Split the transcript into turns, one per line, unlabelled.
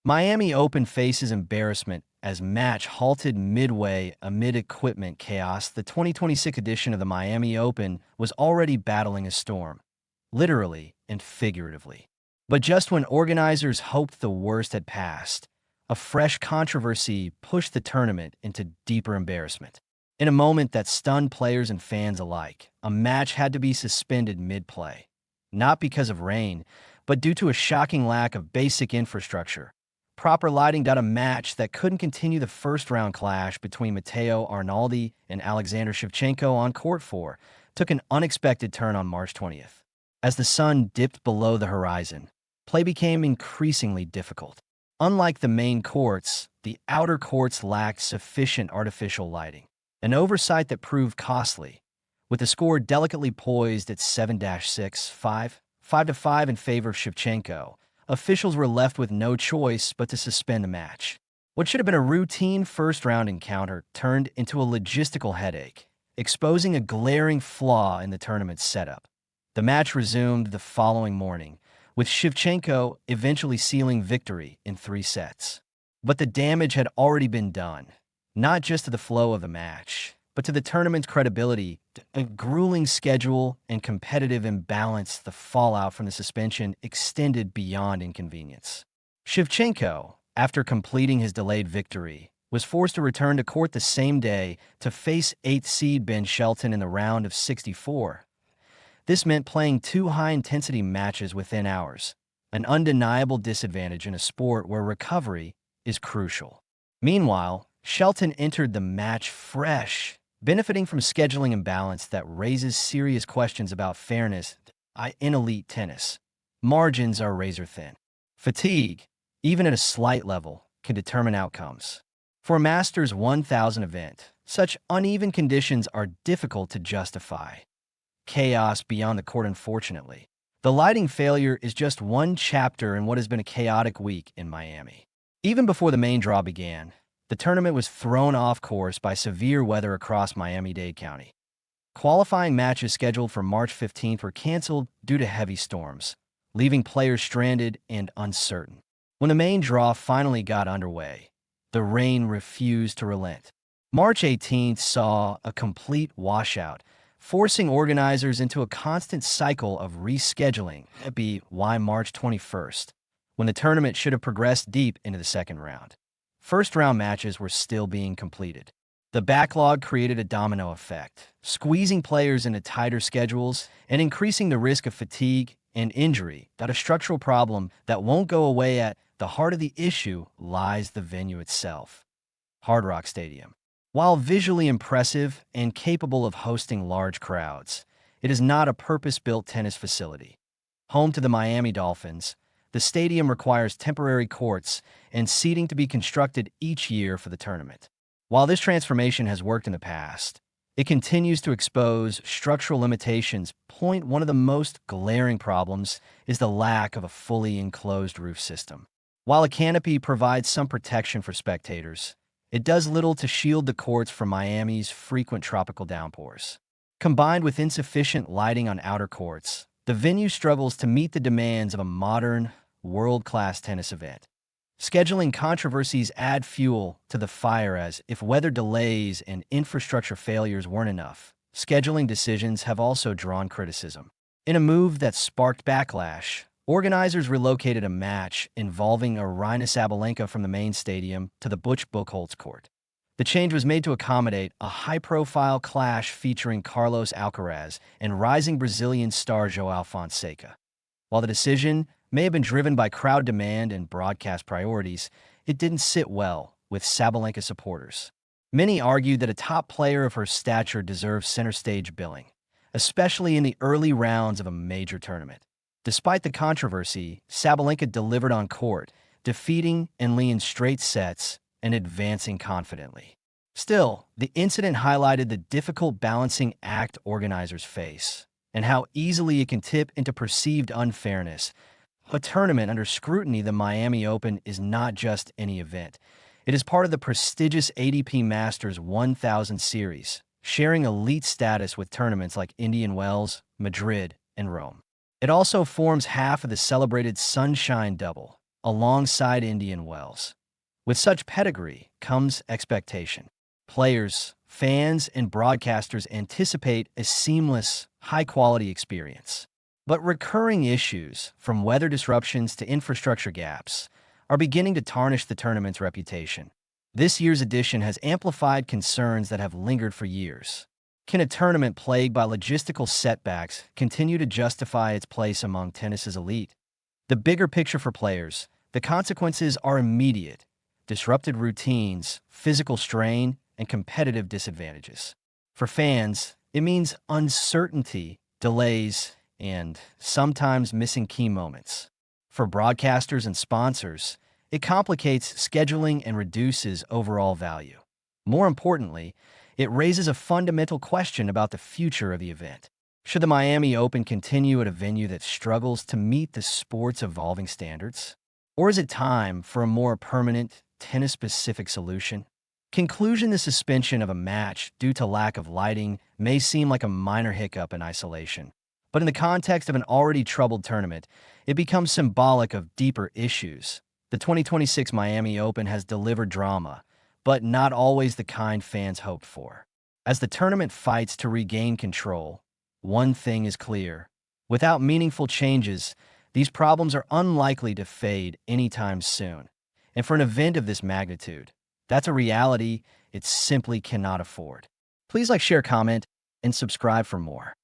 Miami Open faces embarrassment as match halted midway amid equipment chaos. The 2026 edition of the Miami Open was already battling a storm, literally and figuratively. But just when organizers hoped the worst had passed, a fresh controversy pushed the tournament into deeper embarrassment. In a moment that stunned players and fans alike, a match had to be suspended mid-play, not because of rain, but due to a shocking lack of basic infrastructure. Proper lighting. A match that couldn't continue. The first-round clash between Matteo Arnaldi and Alexander Shevchenko on Court 4 took an unexpected turn on March 20th. As the sun dipped below the horizon, play became increasingly difficult. Unlike the main courts, the outer courts lacked sufficient artificial lighting, an oversight that proved costly, with the score delicately poised at 7-6, 5-5 in favor of Shevchenko. Officials were left with no choice but to suspend the match. What should have been a routine first-round encounter turned into a logistical headache, exposing a glaring flaw in the tournament's setup. The match resumed the following morning, with Shevchenko eventually sealing victory in 3 sets. But the damage had already been done, not just to the flow of the match, but to the tournament's credibility. A grueling schedule and competitive imbalance. The fallout from the suspension extended beyond inconvenience. Shevchenko, after completing his delayed victory, was forced to return to court the same day to face 8th seed Ben Shelton in the round of 64. This meant playing 2 high-intensity matches within hours, an undeniable disadvantage in a sport where recovery is crucial. Meanwhile, Shelton entered the match fresh, benefiting from scheduling imbalance that raises serious questions about fairness in elite tennis. Margins are razor-thin. Fatigue, even at a slight level, can determine outcomes. For a Masters 1000 event, such uneven conditions are difficult to justify. Chaos beyond the court. Unfortunately, the lighting failure is just one chapter in what has been a chaotic week in Miami. Even before the main draw began, the tournament was thrown off course by severe weather across Miami-Dade County. Qualifying matches scheduled for March 15th were canceled due to heavy storms, leaving players stranded and uncertain. When the main draw finally got underway, the rain refused to relent. March 18th saw a complete washout, forcing organizers into a constant cycle of rescheduling. That'd be why March 21st, when the tournament should have progressed deep into the second round. First-round matches were still being completed. The backlog created a domino effect, squeezing players into tighter schedules and increasing the risk of fatigue and injury. A structural problem that won't go away. At the heart of the issue lies the venue itself. Hard Rock Stadium. While visually impressive and capable of hosting large crowds, it is not a purpose-built tennis facility. Home to the Miami Dolphins, the stadium requires temporary courts and seating to be constructed each year for the tournament. While this transformation has worked in the past, it continues to expose structural limitations. One of the most glaring problems is the lack of a fully enclosed roof system. While a canopy provides some protection for spectators, it does little to shield the courts from Miami's frequent tropical downpours. Combined with insufficient lighting on outer courts, the venue struggles to meet the demands of a modern, world-class tennis event. Scheduling controversies add fuel to the fire, as if weather delays and infrastructure failures weren't enough, scheduling decisions have also drawn criticism. In a move that sparked backlash, organizers relocated a match involving Aryna Sabalenka from the main stadium to the Butch Buchholz court. The change was made to accommodate a high-profile clash featuring Carlos Alcaraz and rising Brazilian star João Fonseca. While the decision may have been driven by crowd demand and broadcast priorities, it didn't sit well with Sabalenka supporters. Many argued that a top player of her stature deserves center stage billing, especially in the early rounds of a major tournament. Despite the controversy, Sabalenka delivered on court, defeating Aryna in straight sets and advancing confidently. Still, the incident highlighted the difficult balancing act organizers face and how easily it can tip into perceived unfairness. A tournament under scrutiny, the Miami Open is not just any event. It is part of the prestigious ATP Masters 1000 series, sharing elite status with tournaments like Indian Wells, Madrid, and Rome. It also forms half of the celebrated Sunshine Double, alongside Indian Wells. With such pedigree comes expectation. Players, fans, and broadcasters anticipate a seamless, high-quality experience. But recurring issues, from weather disruptions to infrastructure gaps, are beginning to tarnish the tournament's reputation. This year's edition has amplified concerns that have lingered for years. Can a tournament plagued by logistical setbacks continue to justify its place among tennis's elite? The bigger picture for players, the consequences are immediate: disrupted routines, physical strain, and competitive disadvantages. For fans, it means uncertainty, delays, and sometimes missing key moments. For broadcasters and sponsors, it complicates scheduling and reduces overall value. More importantly, it raises a fundamental question about the future of the event. Should the Miami Open continue at a venue that struggles to meet the sport's evolving standards? Or is it time for a more permanent, tennis-specific solution? Conclusion: the suspension of a match due to lack of lighting may seem like a minor hiccup in isolation. But in the context of an already troubled tournament, it becomes symbolic of deeper issues. The 2026 Miami Open has delivered drama, but not always the kind fans hoped for. As the tournament fights to regain control, one thing is clear: without meaningful changes, these problems are unlikely to fade anytime soon. And for an event of this magnitude, that's a reality it simply cannot afford. Please like, share, comment, and subscribe for more.